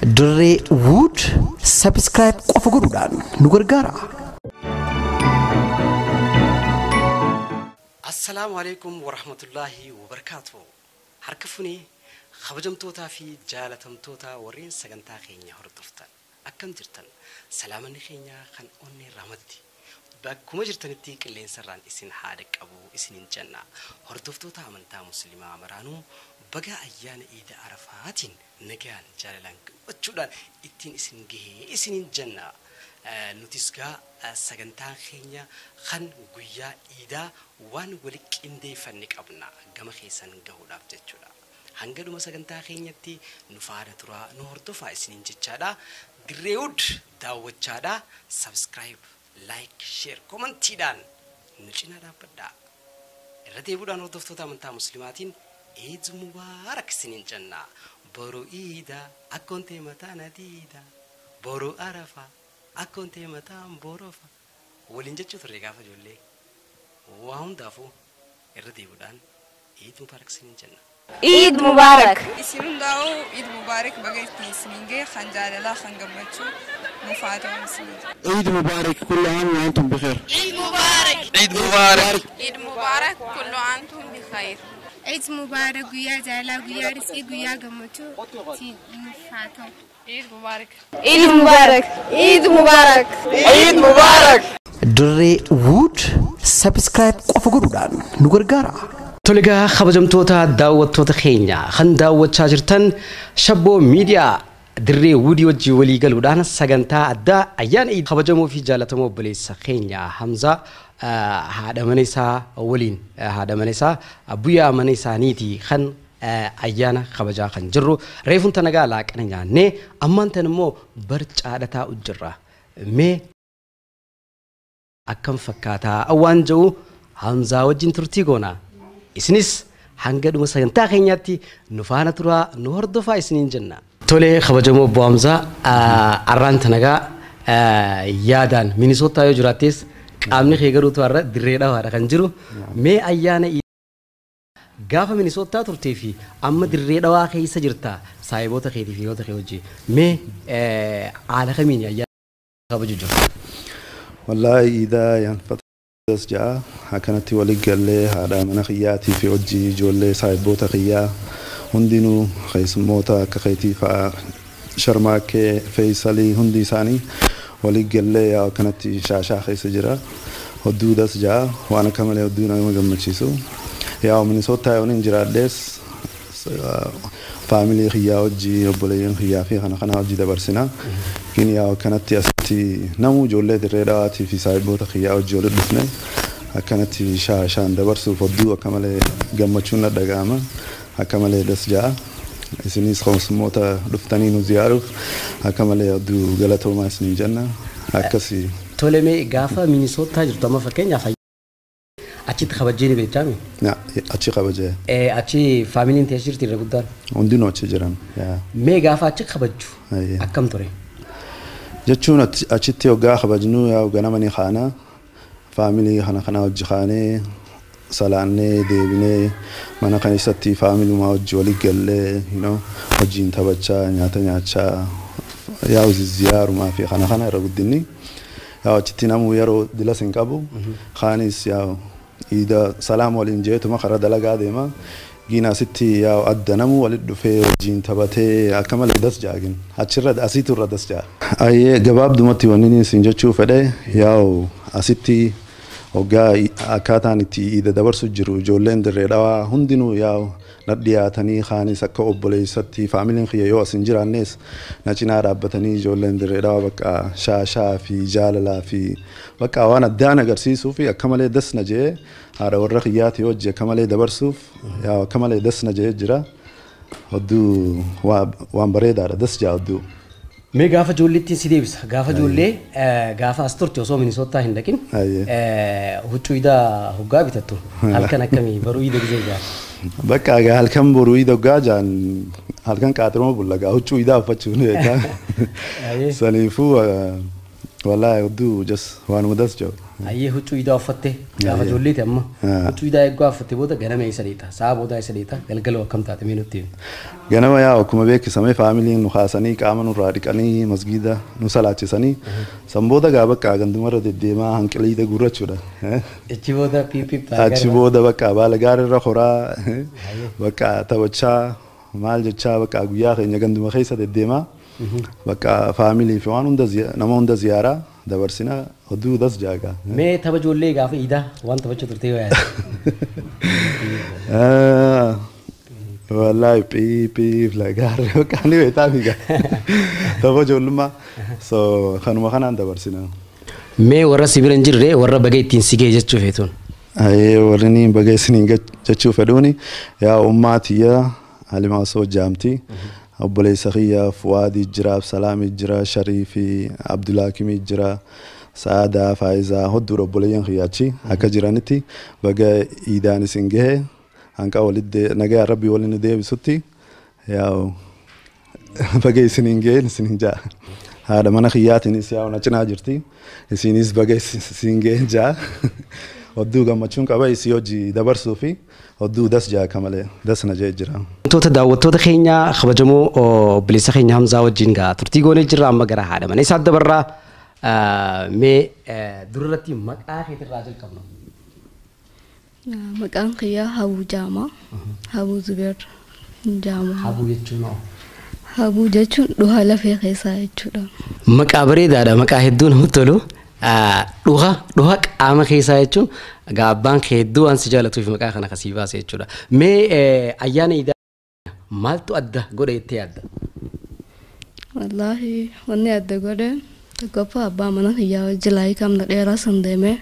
دري وود سبسكرايب قف godhuudhaan nu gargaara. السلام عليكم ورحمة الله وبركاته. حركفوني خبجمتوتا في جالتمتوتا ورين سجنتا خينيا هردفتن أكم جرتن سلامني خينيا خن أني رمدي بكم جرتن تيك اللي سران إسين حادك أبو إسين جنة هردفتوتا من تا مسلمة مرانو بقى أيان إيدا عرفاتين نجان جاللان وتشودان إتين إسين جه إسين جنة نوتيسكا سجنتا خينيا خن قويا إيدا وان ولك إندي فنك أبنا جم خيسان جهولا بتشودا هنگدو مسجنتا خينيتي نفارة ترى نهردو فايسين جتشادا دريود داوت شادا سبسكرايب لايك شير كومنت تيدان نجينا دا بدا الرتيبو دا نردفتوتا من تا مسلماتين عيد مبارك سنين جنة برو إيدا أكونتي متا نديدا برو عرفة أكونتي متا بوروفا ولينجتشو تريقافا جولي وهم دافو الرتيبو دان عيد مبارك سنين جنة عيد مبارك. اسم داو عيد مبارك بقيت سنينجي خنجال الله خنجمتشو مفاتو سنين. عيد مبارك كل عام وأنتم بخير. عيد مبارك. عيد مبارك. عيد مبارك كل عام وأنتم بخير. عيد مبارك ويا جالا ويا رزق ويا جمتو مفاتو. عيد مبارك. عيد مبارك. عيد مبارك. عيد مبارك. دري وود سبسكرايب قف godhuudhaan nu gargaara. تولجا خبجمتوتا داوتوتا خينيا خن داوت شاجرتن شبو ميديا دري ودي وجي ولي قالودان سجنتا أدا أيان إيد خبجمو في جالتمو بليس خينيا حمزة هذا منيسا ولين هذا منيسا أبويا منيسا نيتي خن أيان خبجا خنجرو ريفون تنجا لك أنا نه أمان تنمو برج عادتا أجرا مي أكم فكاتا أوان جو حمزة وجين ترتيقونا إسنيس هنگدو مسجنتا خينياتي نفانا ترى نهردو فايسنين جنة تولي خبجمو بوامزا أران تنغا يادان مينيسوتا يو جراتيس قامني خيغرو توارا دريدا وارا خنجرو مي أيانا غافا مينيسوتا ترتي في أما دريدا وا خيسا جرتا سايبوتا خيتي في يوتا خيوجي مي على خمين أيانا خبجو جو والله إذا ينفتح جاء هكذا ولق له هذا من خياتي في وجهي جولة صاحبوتا خيا هندينو خيس موتا كخيتي فشرماك فيصلي هندي ثاني ولق له يا كانت شاشة خيس جرا هدودس جاء وأنا كمان هدونا يوم جمعتيسو يا من صوتها ونين جرا دس فاميلي خيا وجي وبلين خيا في خنا وجي دبرسنا كني يا كانت أستي نمو جولة الرياضات في صاحبوتا خيا وجي ولد بسنا كانت شان دبرسو فدو كمال جمعتشونا دعامة كمال دس جاء إسنيس خمس موتا دفتاني نزيارو كمال يدو غلطو ما إسنين جنة هكذا تولمي غافا مينيسوتا جرتما فكين يا خي أشي تخبجيني بيتامي لا أشي خبجة أشي فاميلين تيشير تيرا قدار عندنا أشي جران مي غافا أشي خبجو أكم توري جتشون أشي تيوغا خبجنو يا وغنا مني خانا فاميلي خنا وجه خانه سالانه ديبنه منا كنيستي فاميلي ما وجه ولي قال ينو وجين تبچا نياتا يا وزي زيار ما في خنا رغدني يا وجتنا مو يرو دلاسن كابو خانيس يا إذا سلام ولينجيتو ما خرا دلغا ديما جينا ستي يا أدنمو ولد في وجين تبته أكمل دس جاكين أشرد أسيتو ردس جا أي جواب دمتي ونيني سنجتشو فده يا أسيتي وجا أكاتانتي إذا دبر سجرو جولين دريدا هندينو يا نديا تاني خاني سكوا أبولي ستي فاميلين خيا يو سنجر الناس نجينا رابطني جولين دريدا بقى شاشة في جاللا في بقى وانا دانا قرسيسو في أكمل دس نجى هذا ورقيات يوجه كمال دبر سوف يا كمال دس نجى جرا ودو وان بريد على دس جا ودو مي غافا جولي تيسيديبس غافا جولي غافا استورتي وسو مينيسوتا هندكين هوچو إذا هوغا بيتاتو هالكن أكمي بروي دغزيجا بقى هالكن بروي دغا جان هالكن كاترمو بولغا هوچو إذا فچو نيتا سنيفو والله ودو جس وانا مدرس جو ayyee huccuu idaa uffatte gaafa ijoolleeti amma huccuu idaa eeguu uffatte booda ganama isa dhiita sa'a booda isa dhiita galgala akkam taate mee nutti ganama yaa akkuma beekisame faamiliin nu haasanii qaama nurraa dhiqanii masgiida nu salaachisanii san booda gaa bakka gandumarra deddeemaa hanqiliida gurrachuudha achi booda piipii achi booda bakka baala gaarirra horaa bakka taphachaa maal jechaa bakka guyyaa keenya ganduma keessa deddeemaa bakka faamilii fi waan hunda nama hunda ziyaaraa dabarsina oduu das jaaga mee tapha ijoollee gaafa idaa waan taphachaa turte yaada wallahi piipii lagaarre bakka ni beektaa miga tapha ijoollummaa so kanuma kanaan dabarsina mee warra sibira hin jirre warra baga ittiin sigee jechuu feetuun warri ni baga isiniin jechuu fedhuuni yaa ummaatiyya halimaasoo jaamtii obboleessa kiyya Fuwaadii jira Salaamii jira Shariifii Abdulhaakimii jira Saadaa Faayizaa hodduudha obboleeyyan kiyyachi akka jiranitti baga iidaan isin gahe hanqa walitti nagaa rabbii waliin deebisutti yaa baga isiniin gahe isiniin jaa haadha mana kiyyaatiinis yaa na cinaa jirti isinis baga isin gahe jaa hodduu gammachuun qaba isii hojii dabarsuu fi hodduu das jaa kamalee das na jee jira. Wantoota daawwattoota keenya kabajamoo obboleessa keenya Hamzaa wajjin gaa turtii goonee jirra amma gara haadha mana isaa dabarraa mee durarratti maqaa keetirraa jalqabna. Maqaan kiyyaa Habuu Jaamaa. Habuu Zubeer Jaamaa. Habuu jechuun Habuu jechuun dhuha lafee keessaa jechuudha. Maqaa bareedaadha maqaa hedduu namatti tolu. Dhuha qaama keessaa jechuun gaabbaan hedduu waan si jaallatuuf maqaa kana kasii baase jechuudha. Mee ayyaana idaa maaltu adda godhe itti yaadda? Wallaahi wanni adda godhe tokkoffaa abbaa mana kiyyaa wajji laayii kamna dheeraa san deemee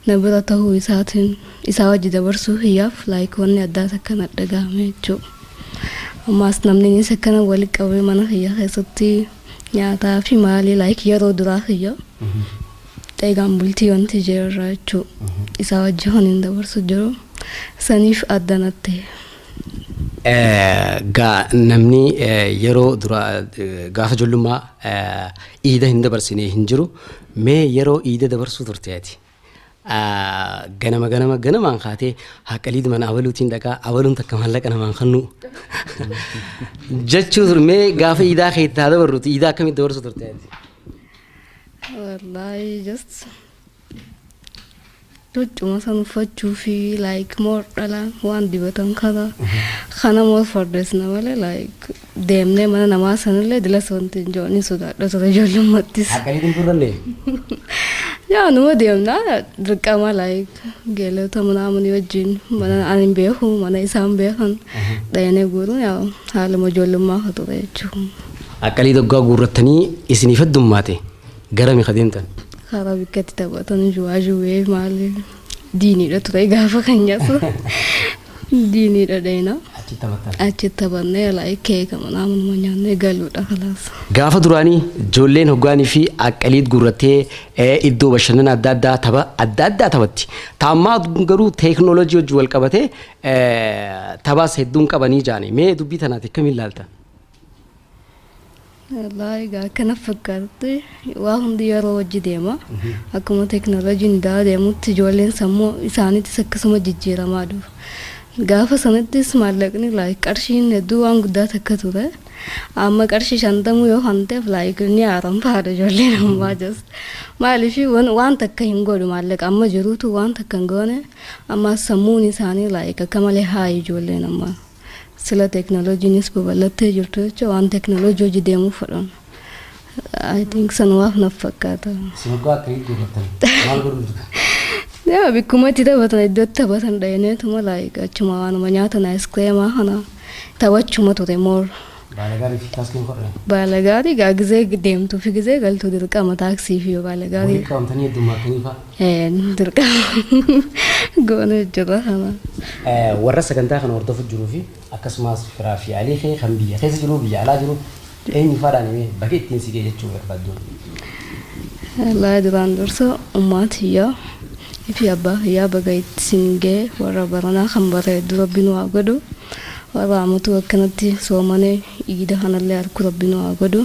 na bira tahuu isaatiin isaa wajji dabarsuu kiyyaaf laayii wanni addaa takkan adda gaame jechuudha. Ammaas namni inni sakkana walitti qabee mana kiyyaa keessatti nyaataa fi maalii laayii yeroo duraa kiyyaa. Eegaan bultii wanti jirra jechuudha. Isaa wajji honiin dabarsu jiru. Saniif addanatti. Namni yeroo dura gaafa ijoollummaa iida hin dabarsine hin jiru. Mee yeroo iida dabarsuu turteeti. Ganamaan kaatee haqqaliid mana abaluutiin dhaqaa abaluun takka maallaqa namaan kannu. Jechuu mee gaafa iidaa keettaa dabarruuti iidaa akkamitti dabarsuu turteeti? Wallahi just cuma san uffachuu fi like more dhalaan waan dibatan kana more fardeessina malee like deemnee mana namaa sanillee dilas wanti ijoolleen sodaadha ture ijoollummaattis. Haqqaliitiin turrallee? Yaa numa deemnaa dirqama like geelota manaamanii wajjin mana ani beeku mana isaan beekan dhayanee guuruun yaa haaluma ijoollummaa ka ture jechuudha. Haqqalii doggaa guurrattanii isiniif heddummaate? Garami qadeemtan? Karaa bikkatti taphatan juwaa maali diiniidha ture gaafa keenyas diiniidha dheena. Achi taphannee laayii keeka manaamanuma nyaannee galuudha kalaas. Gaafa duraanii ijoolleen hoggaanii fi haqqaliit guurrattee iddoo bashannana adda addaa taphatti. Taammaa garuu teeknooloojii wajjin wal qabatee taphaas hedduun qabanii jaani. Mee dubbii tanaati akkamiin ilaalta? Wallahi kana fakkaate waan hundi yeroo wajji deema akkuma teeknooloojiin daa deemutti ijoolleen sammuu isaaniitis akkasuma jijjiiramaa dhufu. Gaafa sanattis maallaqni qarshiin hedduu waan guddaa takka ture. Amma qarshii 50 yoo hanteef ni haramfaadha ijoolleen ammaa just. Maaliif waan takka hin godhu maallaqa amma jiruutu waan takka hin goone amma sammuun isaanii akka malee haa ijoolleen ammaa. Sila teeknooloojiinis babal'attee jirtu jechuudha waan teeknooloojii hojii deemuu fedhan. I think sanumaaf na fakkaata. Simaggaa akkamitti guurrattan? Maal godhu? Yaa bikkuma itti taphatan iddootti taphatan dhayaneetuma achuma waanuma nyaatan ayiskreemaa kana taphachuma ture moor. Baalagaarii fi taaksiin godhan? Baalagaarii gizee deemtuu fi gizee galtuu dirqama taaksii fi baalagaarii. Walitti qabamtanii heddummaatanii fa'a? Dirqama goone jira kana. Warra sagantaa kana hordofu jiruu fi akkasumas firaa fi alii kee kan biyya keessa jiru biyya alaa jiru eenyu faadhaan himee bakka ittiin sigee jechuu barbaadduun. Wallahi duraan dursa ummaatiyyaa fi abbaa kiyyaa baga ittiin gee warra baranaa kan bareedu rabbiin waa godhu warra amatu akkanatti soomanii iida kanallee harku rabbiin waa godhu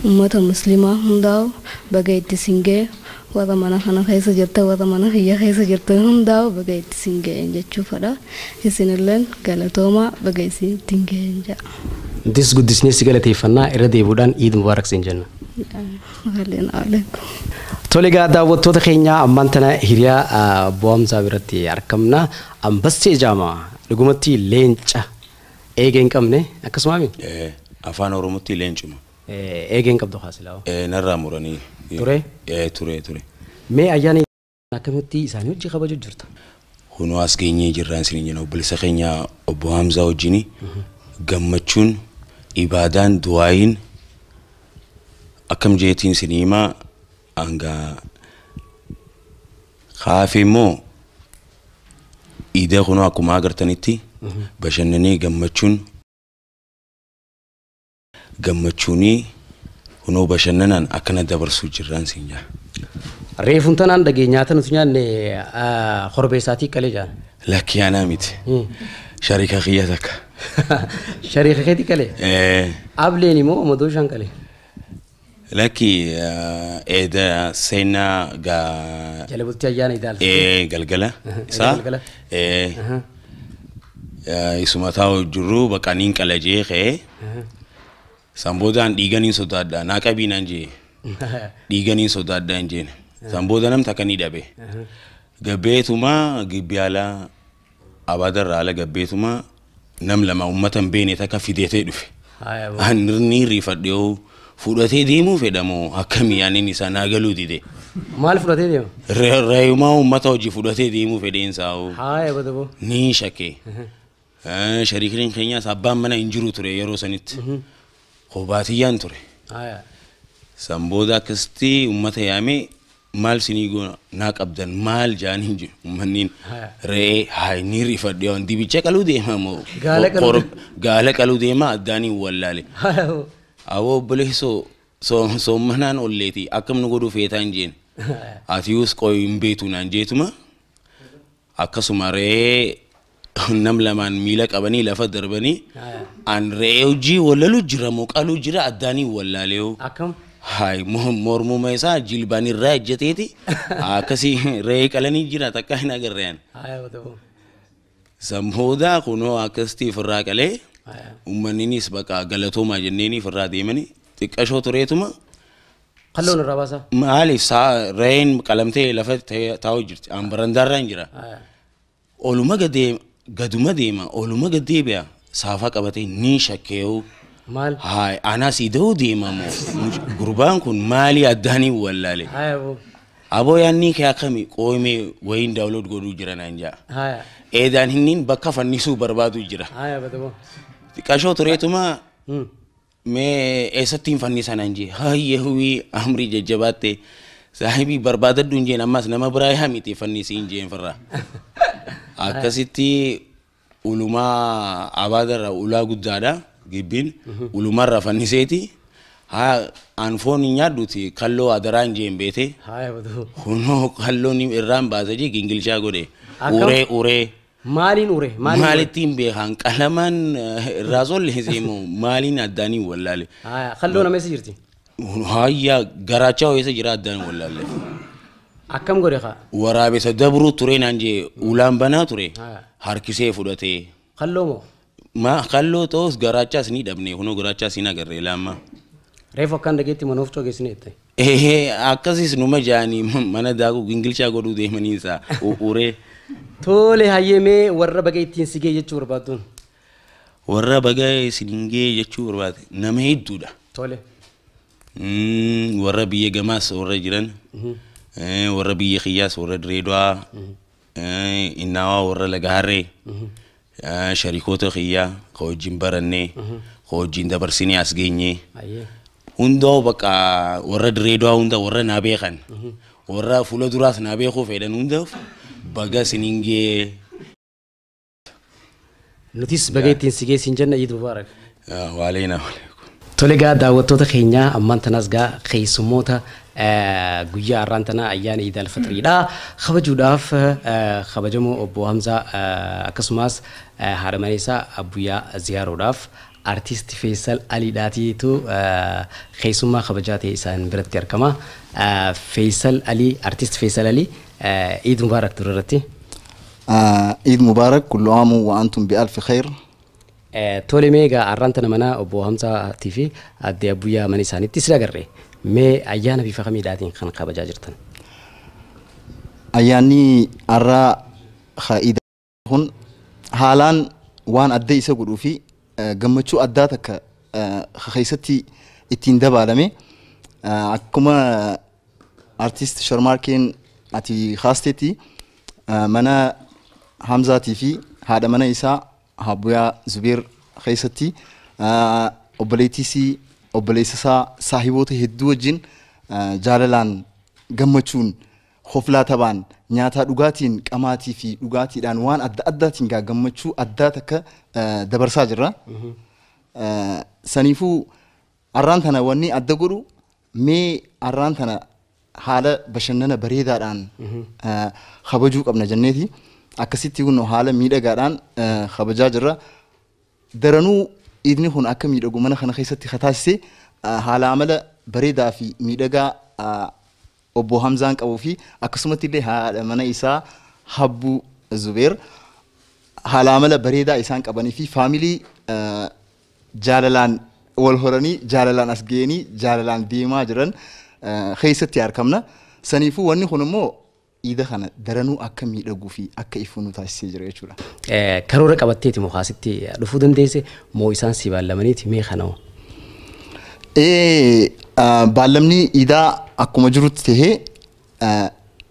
ummata muslimaa hundaa'u baga itti singee warra mana kana keessa jirtan warra mana hiyya keessa jirtan hundaa'u baga itti singee jechuufadha. Isinilleen galatoomaa baga isin ittiin ga'een jedha. Dis guddisnee si galateeffannaa irra deebuudhaan Eid Mubaarak siin jenna. Tole gaa daawwattoota keenyaa ammaan tana hiriyaa Boomsaa biratti argamna. Ambassee Jaamaa dhugumatti leenca eegee hin qabne akkasumaami? Afaan Oromootti leencuma. Eegee hin qabdu haasilaa. Narraa muranii. Ture? Ture. Mee ayyaana akkamitti isaanii hojii kabaju jirta? Kunoo as geenyee jirraan isin jenna obboleessa keenya obbo Hamzaa wajjini gammachuun ibaadaan du'aayin akkam jeetiin isin himaa hanga kaafee immoo iidaa kunoo akkuma agartanitti bashannanee gammachuunii kunoo bashannanaan akkana dabarsuu jirraan isin jaa. Reefuun tanaan dhageenyaata nuti nyaanne korbeessaatii qalee jaan. Lakkii aanaa miti. Shariika kiyya takka. Shariika keetii qalee? Ableen immoo madoo shan qalee? Lakkii eeda seenaa jala bultii ayyaana idaal. Galgala isaa. Isuma taa'u jirru bakka niin qalajee ka'ee. Samboodaan dhiiganiin sodaadhaa naa qabiinaan jee. Dhiiganiin sodaadhaa hin jeene. Sambooda namta kan hidhabe. Gabbeetuma gibbiyaalaa abaadarraa ala gabbeetuma nam lama ummatan beene takka fideetee dhufe. Nirni riifadhee fudhatee deemuu fedhamoo akkamii yaaniin isaa naa galuu dide. Maal fudhatee deema? Reeyumaa ummata hojii fudhatee deemuu fedheensaa. Badaboo. Ni shakkee. Shariikni keenyaas abbaan mana hin jiru ture yeroo sanitti. Kobaatiyyaan ture. Sambooda akkasitti ummata yaamee maal sinii goona naa qabdan maal jaaniin jiru ummanniin re'ee haay ni riifadhee waan dibicha qaluu deema moo gaala qaluu deema addaanii wallaale. Awoo obboleessoo soommanaan olleeti akkam nu godhuu feetaan jeen atius qoy hin beetu naan jeetuma akkasuma re'ee nam lamaan miila qabanii lafa darbanii an re'ee hojii wallalu jira moo qaluu jira addaanii wallaaleeoo. Akkam? Hai mormuma isaa jilbaan irraa ejjateeti akkasii re'ee qalanii jira takka hin agarreen. Samboodaa kunoo akkasitti firraa qalee ummanninis bakka galatoomaa jenneeni firraa deemanii xiqqashoo tureetuma. Qalloon irraa baasaa? Maaliif re'een qalamtee lafa taa'u jirti an barandaarraan jira. Oluma gaduma deema oluma gaddeebi'a saafaa qabatee ni shakkee'u. Maal? Hai anas ida'uu deemamoo gurbaan kun maalii addaanii wallaale. Aboo yaanni kee akkami qoomee wayiin daawlood godhuu jira naan jaa. Eedaan hinniin bakka fannisuu barbaadu jira. Xiqqashoo tureetuma mee eessatti hin fannisan naan jee hayyehuu amrii jajjabaatte saahibii barbaadadhu hin jeen ammas nama biraa yaa miti fannisii hin jeen firraa. Akkasitti ulumaa abaadarra ulaa guddaadha. Gibbiin ulumarra fanniseeti anfoon hin nyaadduti kalloo adaraan jeen beete kunoo kalloon irraan baasaji gingilchaa godhe uree maaliin uree maalittiin beekan qalamaan irraa solleesimoo maaliin addaanii wallaale kalloo nama eessa jirti? Hayya garaachaa eessa jira addaan wallaale. Akkam godhe kaa? Waraabessa dabruu ture naan jee ulaan banaa ture harkisee fudhatee. Kalloo moo? Kalloo ta'us garaachaas ni dhabne kunoo garaachaas hin agarree laamma. Reefu akkaan dhageetti manoof cogeessine jette. Akkasis numa jaanii mana daakuu gingilchaa godhuu deemaniinsa uree. Tole hayyemee warra baga ittiin sigee jechuu barbaadduun. Warra baga siningee jechuu barbaade nama hedduudha. Tole. Warra biyya gamaas warra jiran. Warra biyya kiyyaas warra Direedwaa. Innaawaa warra Lagaharree. Sharikoota kiyyaa hojiin barannee hojiin dabarsinee as geenyee hundoo bakka warra Direedwaa hunda warra naa beekan warra fuula duraas naa beekuu fedhan hundaaf baga siningee. Nutis baga ittiin sigee siin jenna Eid Mubaarak. Waaleena. Tole gaa daawwattoota keenyaa ammaan tanas gaa keessummoota guyyaa har'aan tana ayyaana Eid al-Fitriidha kabajuudhaaf kabajamoo obbo Hamzaa akkasumas haadha manaa isaa Abuyyaa ziyaaruudhaaf artist Faisal Ali daatiitu keessummaa kabajaa ta'e isaan biratti argama. Faisal Ali artist Faisal Ali Eid Mubarak turarratti. Eid Mubarak kullu aamu wa antum bi alf khair. Tole meegaa arranta namana obbo Hamza TV adde Abuyyaa mana isaaniitti sira garree mee ayyaana bifa kamiidhaatiin kan kabajaa jirtan? Ayyaanni arraa khaida kun haalaan waan adda isa godhuu fi gammachuu addaa takka keessatti ittiin dabalame akkuma artist Sharmarkeen ati khaastetti mana Hamzaatii fi haadha mana isaa Abuyyaa Zubeer keessatti obboleessisaa saahiboota hedduu wajjin jaalalaan gammachuun hoflaa tabaan nyaataa dhugaatiin qamaatii fi dhugaatiidhaan waan adda addaatiin gammachuu addaa takka dabarsaa jirra. Saniifuu arraan tana wanni adda godhu mee arraan tana haala bashannana bareedaadhaan kabajuu qabna jenneeti. Akkasitti kun haala miidhagaadhaan kabajaa jirra. Daranuu idni kun akka miidhagu mana kana keessatti kataasise haala amala bareedaa fi miidhagaa obbo Hamzaan qabuu fi akkasumatti illee haadha mana isaa Habbu Zubeer haala amala bareedaa isaan qabanii fi faamilii jaalalaan wal horanii jaalalaan as ga'anii jaalalaan deemaa jiran keessatti argamna. Saniifuu wanni kun immoo Eid kana daranuu akka miidhaguu fi akka ifu nu taasisee jira jechuudha. Karoora qabatteeti mukaasitti dhufuu dandeesse moo isaan si baallamaniiti mee kanoo? Baallamni Eidaa akkuma jirutti tahee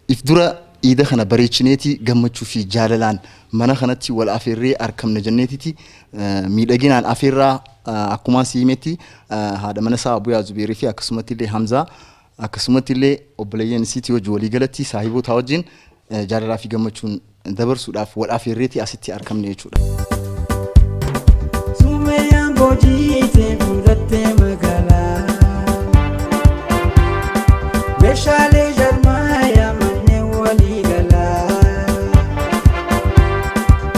if dura Eid kana bareechineeti gammachuu fi jaalalaan mana kanatti wal afeerree argamna jenneetiti miidhaginaan afeerraa akkuma siimetti haadha mana isaa Abuyyaa Zubeerii fi akkasumatti illee Hamzaa akkasumatti illee obboleeyyan isiitii wajjin walii galatti saahiboota wajjin jaalalaa fi gammachuun dabarsuudhaaf wal afeerreeti asitti argamne jechuudha. Sumeeyaan boojiitee fuudhattee magaalaa meeshaalee jarmaayaa manneen walii galaa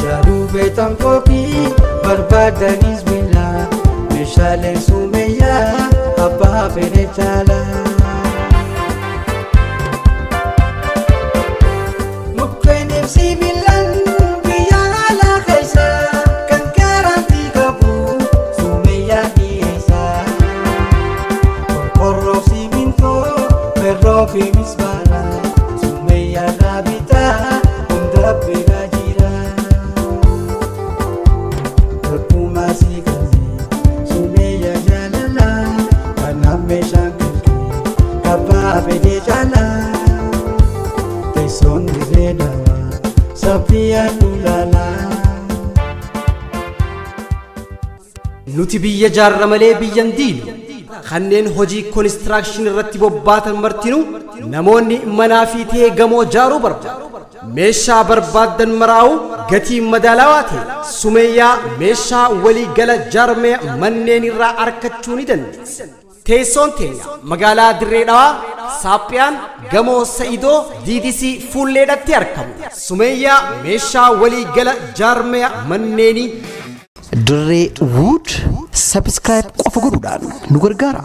jaaruu beetan kookii barbaadanis bilaa meeshaaleen sumeeyyaa abbaa fedhe caalaa. Fimis bala, sumeya rabita, undabe gajira. Terpuma sikaze, sumeya jalala, kaname shankake, kapa bede jala. Teson dizedawa, sapia lulala. Nuti biyya jaarra malee biyyan diinu. Kanneen hojii construction irratti bobbaatan martinu namoonni manaa fi ta'ee gamoo jaaruu barbaadu. Meeshaa barbaadan maraa'u gatii madaalawaa ta'e Sumeeyyaa meeshaa walii gala jaarmee manneen irraa argachuu ni dandeessa. Teessoon teenya magaalaa Dirree Dhawaa Saaphiyaan gamoo Sa'idoo DDC Fuulleedhatti argamu. Sumeeyyaa meeshaa walii gala jaarmee manneenii Dirree Wood subscribe qofa godhuudhaan nu gargaara.